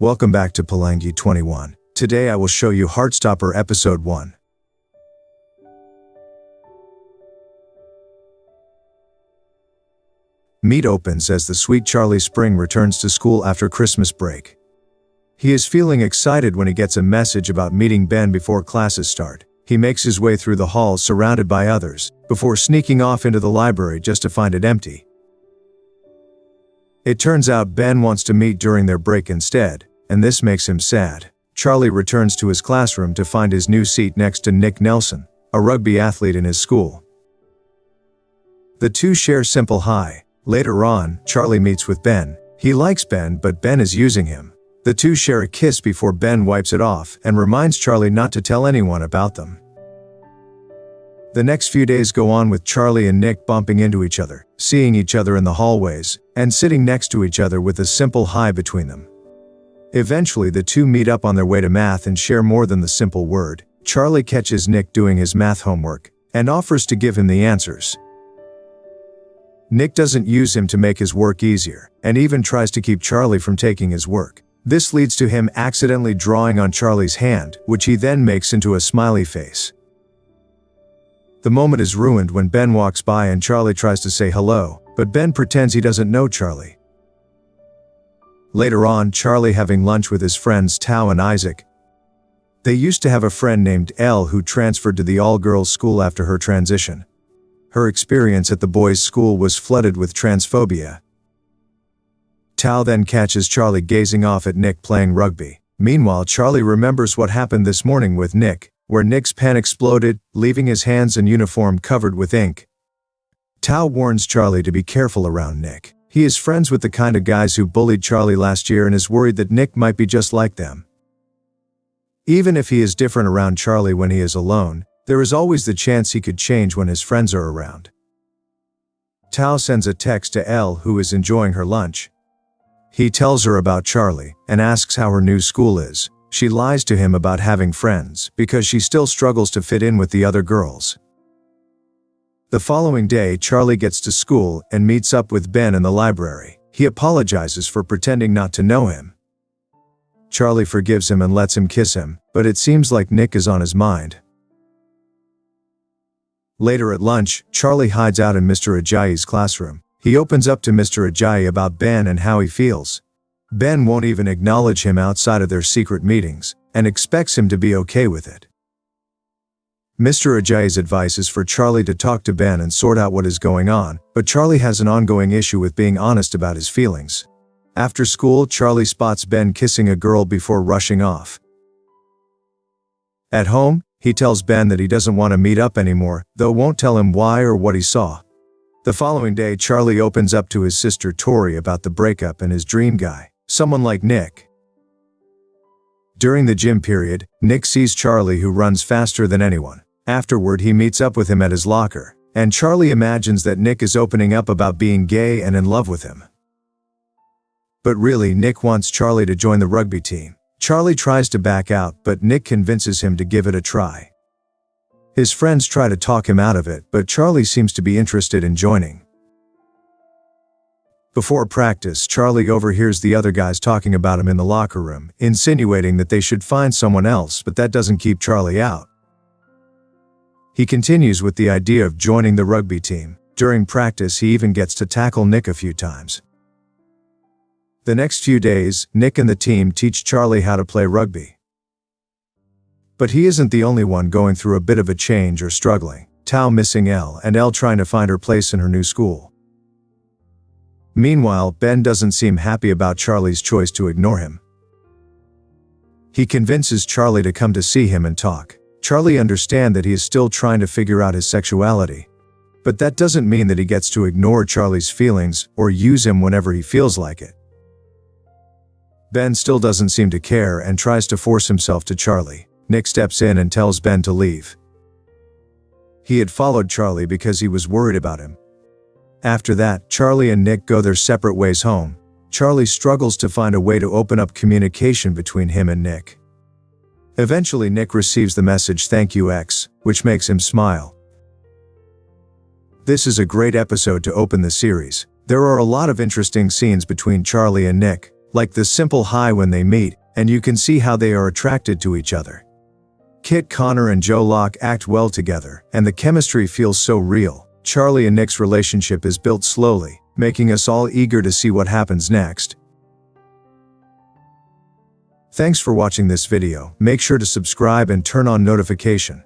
Welcome back to Palangi 21. Today I will show you Heartstopper Episode 1. Meet opens as the sweet Charlie Spring returns to school after Christmas break. He is feeling excited when he gets a message about meeting Ben before classes start. He makes his way through the halls surrounded by others, before sneaking off into the library just to find it empty. It turns out Ben wants to meet during their break instead, and this makes him sad. Charlie returns to his classroom to find his new seat next to Nick Nelson, a rugby athlete in his school. The two share simple hi. Later on, Charlie meets with Ben. He likes Ben, but Ben is using him. The two share a kiss before Ben wipes it off and reminds Charlie not to tell anyone about them. The next few days go on with Charlie and Nick bumping into each other, seeing each other in the hallways, and sitting next to each other with a simple hi between them. Eventually the two meet up on their way to math and share more than the simple word. Charlie catches Nick doing his math homework, and offers to give him the answers. Nick doesn't use him to make his work easier, and even tries to keep Charlie from taking his work. This leads to him accidentally drawing on Charlie's hand, which he then makes into a smiley face. The moment is ruined when Ben walks by and Charlie tries to say hello, but Ben pretends he doesn't know Charlie. Later on, Charlie having lunch with his friends Tao and Isaac. They used to have a friend named Elle who transferred to the all-girls school after her transition. Her experience at the boys' school was flooded with transphobia. Tao then catches Charlie gazing off at Nick playing rugby. Meanwhile, Charlie remembers what happened this morning with Nick, where Nick's pen exploded, leaving his hands and uniform covered with ink. Tao warns Charlie to be careful around Nick. He is friends with the kind of guys who bullied Charlie last year and is worried that Nick might be just like them. Even if he is different around Charlie when he is alone, there is always the chance he could change when his friends are around. Tao sends a text to Elle, who is enjoying her lunch. He tells her about Charlie, and asks how her new school is. She lies to him about having friends, because she still struggles to fit in with the other girls. The following day, Charlie gets to school and meets up with Ben in the library. He apologizes for pretending not to know him. Charlie forgives him and lets him kiss him, but it seems like Nick is on his mind. Later at lunch, Charlie hides out in Mr. Ajayi's classroom. He opens up to Mr. Ajayi about Ben and how he feels. Ben won't even acknowledge him outside of their secret meetings, and expects him to be okay with it. Mr. Ajayi's advice is for Charlie to talk to Ben and sort out what is going on, but Charlie has an ongoing issue with being honest about his feelings. After school, Charlie spots Ben kissing a girl before rushing off. At home, he tells Ben that he doesn't want to meet up anymore, though won't tell him why or what he saw. The following day, Charlie opens up to his sister Tori about the breakup and his dream guy, someone like Nick. During the gym period, Nick sees Charlie, who runs faster than anyone. Afterward, he meets up with him at his locker, and Charlie imagines that Nick is opening up about being gay and in love with him. But really, Nick wants Charlie to join the rugby team. Charlie tries to back out, but Nick convinces him to give it a try. His friends try to talk him out of it, but Charlie seems to be interested in joining. Before practice, Charlie overhears the other guys talking about him in the locker room, insinuating that they should find someone else, but that doesn't keep Charlie out. He continues with the idea of joining the rugby team. During practice, he even gets to tackle Nick a few times. The next few days, Nick and the team teach Charlie how to play rugby. But he isn't the only one going through a bit of a change or struggling. Tao missing Elle, and Elle trying to find her place in her new school. Meanwhile, Ben doesn't seem happy about Charlie's choice to ignore him. He convinces Charlie to come to see him and talk. Charlie understands that he is still trying to figure out his sexuality. But that doesn't mean that he gets to ignore Charlie's feelings or use him whenever he feels like it. Ben still doesn't seem to care and tries to force himself to Charlie. Nick steps in and tells Ben to leave. He had followed Charlie because he was worried about him. After that, Charlie and Nick go their separate ways home. Charlie struggles to find a way to open up communication between him and Nick. Eventually, Nick receives the message "Thank you, X," which makes him smile. This is a great episode to open the series. There are a lot of interesting scenes between Charlie and Nick, like the simple hi when they meet, and you can see how they are attracted to each other. Kit Connor and Joe Locke act well together, and the chemistry feels so real. Charlie and Nick's relationship is built slowly, making us all eager to see what happens next. Thanks for watching this video. Make sure to subscribe and turn on notification.